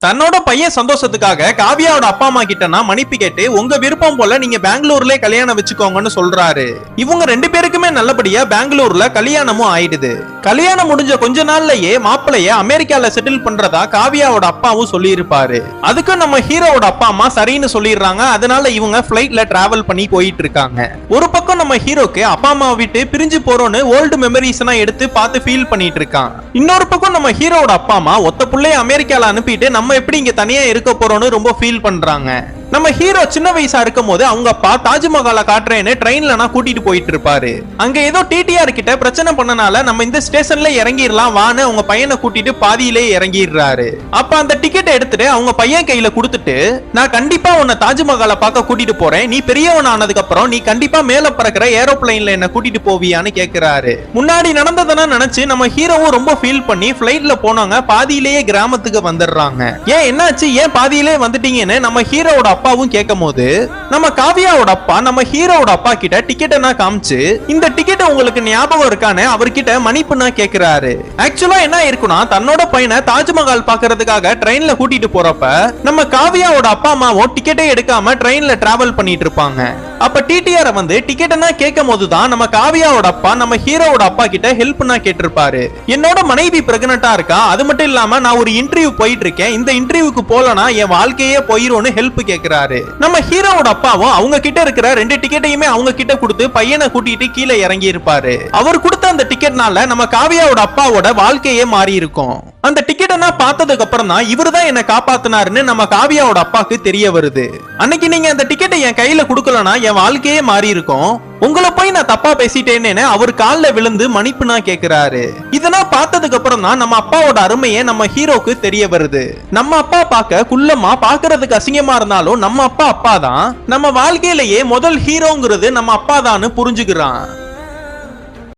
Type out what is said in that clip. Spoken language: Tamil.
தன்னோட பையன் சந்தோஷத்துக்காக காவியாவோட அப்பா அம்மா கிட்டனா மன்னிப்பு கேட்டு உங்க விருப்பம் போல நீங்க பெங்களூர்ல கல்யாணம் வச்சுக்கோங்கன்னு சொல்றாரு. இவங்க ரெண்டு பேருக்குமே நல்லபடியா பெங்களூர்ல கல்யாணமும் ஆயிடுது. கல்யாணம் முடிஞ்ச கொஞ்ச நாள்லயே மாப்பிளைய அமெரிக்கால செட்டில் பண்றதா காவியாவோட அப்பாவும் சொல்லி இருப்பாரு. அதுக்கு நம்ம ஹீரோவோட அப்பா அம்மா சரின்னு சொல்லிடுறாங்க. அதனால இவங்க பிளைட்ல டிராவல் பண்ணி போயிட்டு இருக்காங்க. ஒரு பக்கம் நம்ம ஹீரோக்கு அப்பா அம்மா விட்டு பிரிஞ்சு போறோம்னு ஓல்டு மெமரிஸ் எல்லாம் எடுத்து பார்த்து ஃபீல் பண்ணிட்டு இருக்கான். இன்னொரு பக்கம் நம்ம ஹீரோவோட அப்பா அம்மா ஒத்த புள்ளைய அமெரிக்கால அனுப்பிட்டு நம்ம எப்படி இங்க தனியா இருக்க போறோம்னு ரொம்ப ஃபீல் பண்றாங்க. நம்ம ஹீரோ சின்ன வயசா இருக்கும் போது அவங்க அப்பா தாஜ்மஹாலை காட்டுறேன்னு ட்ரெயின்ல கூட்டிட்டு போயிட்டு இருப்பாரு. அங்க ஏதோ டிடிஆர் கிட்ட பிரச்சனை பண்ணனால நம்ம இந்த ஸ்டேஷன்ல இறங்கிடலாம் வான்னு அவங்க பையனை கூட்டிட்டு பாதியிலே இறங்கிடுறாரு. அப்ப அந்த டிக்கெட் எடுத்துட்டு அவங்க பையன் கையில கொடுத்துட்டு, நான் கண்டிப்பா உன்னை தாஜ்மஹாலை பார்க்க கூட்டிட்டு போறேன், நீ பெரியவன் ஆனதுக்கு அப்புறம் நீ கண்டிப்பா மேல பறக்கிற ஏரோப்ளைன்ல என்ன கூட்டிட்டு போவியான்னு கேக்குறாரு. முன்னாடி நடந்ததெல்லாம் நினைச்சு நம்ம ஹீரோவும் ரொம்ப ஃபீல் பண்ணி பிளைட்ல போனாங்க. பாதியிலேயே கிராமத்துக்கு வந்துடுறாங்க. ஏன் என்னாச்சு, ஏன் பாதியிலே வந்துட்டீங்கன்னு நம்ம ஹீரோவோட அப்பாவும் கேட்கும் போது நம்ம காவியாவோட அப்பா நம்ம ஹீரோவோட அப்பா கிட்ட டிக்கெட் என்ன காமிச்சு, இந்த டிக்கெட் உங்களுக்கு ஞாபகம் இருக்கான்னு அவர்கிட்ட மன்னிப்புனா கேக்குறாரு. ஆக்சுவலா என்ன இருக்குன்னா, தன்னோட பையனை தாஜ்மஹால் பாக்குறதுக்காக ட்ரெயின்ல கூட்டிட்டு போறப்ப நம்ம காவியாவோட அப்பா அம்மாவும் டிக்கெட்டே எடுக்காம ட்ரெயின்ல டிராவல் பண்ணிட்டு இருப்பாங்க. அப்ப டிடிஆர் வந்து டிக்கெட் என்ன கேட்கும் போதுதான் நம்ம காவியாவோட அப்பா நம்ம ஹீரோவோட அப்பா கிட்ட ஹெல்ப்னா கேட்டிருப்பாரு. என்னோட மனைவி பிரெக்னெண்டா இருக்கா, அது மட்டும் இல்லாம நான் ஒரு இன்டர்வியூ போயிட்டு இருக்கேன், இந்த இன்டர்வியூக்கு போலனா என் வாழ்க்கையே போயிரும்னு ஹெல்ப் கேக்குறாரு. நம்ம ஹீரோவோட அப்பாவும் அவங்க கிட்ட இருக்கிற 2 டிக்கெட்டையுமே அவங்க கிட்ட கொடுத்து பையனை கூட்டிட்டு கீழே இறங்கி இருப்பாரு. அவர் கொடுத்த அந்த டிக்கெட்னால நம்ம காவியாவோட அப்பாவோட வாழ்க்கையே மாறி இருக்கும். அந்த டிக்கெட் என்ன பார்த்ததுக்கு அப்புறம் தான் இவருதான் என்ன காப்பாத்தினாருன்னு நம்ம காவியாவோட அப்பாக்கு தெரிய வருது. அன்னைக்கு நீங்க அந்த டிக்கெட்டை என் கையில கொடுக்கலனா என் வாழ்க்கையே மாறி இருக்கும், உங்களை போய் நான் தப்பா பேசிட்டேன்னு அவர் காலில் விழுந்து மன்னிப்புனா கேக்குறாரு. இதெல்லாம் பார்த்ததுக்கு அப்புறம் தான் நம்ம அப்பாவோட அருமையை நம்ம ஹீரோக்கு தெரிய வருது. நம்ம அப்பா பார்க்க குள்ளமா பாக்குறதுக்கு அசிங்கமா இருந்தாலும் நம்ம அப்பா தான். நம்ம வாழ்க்கையிலேயே முதல் ஹீரோங்கிறது நம்ம அப்பா தான் புரிஞ்சுக்கிறான்.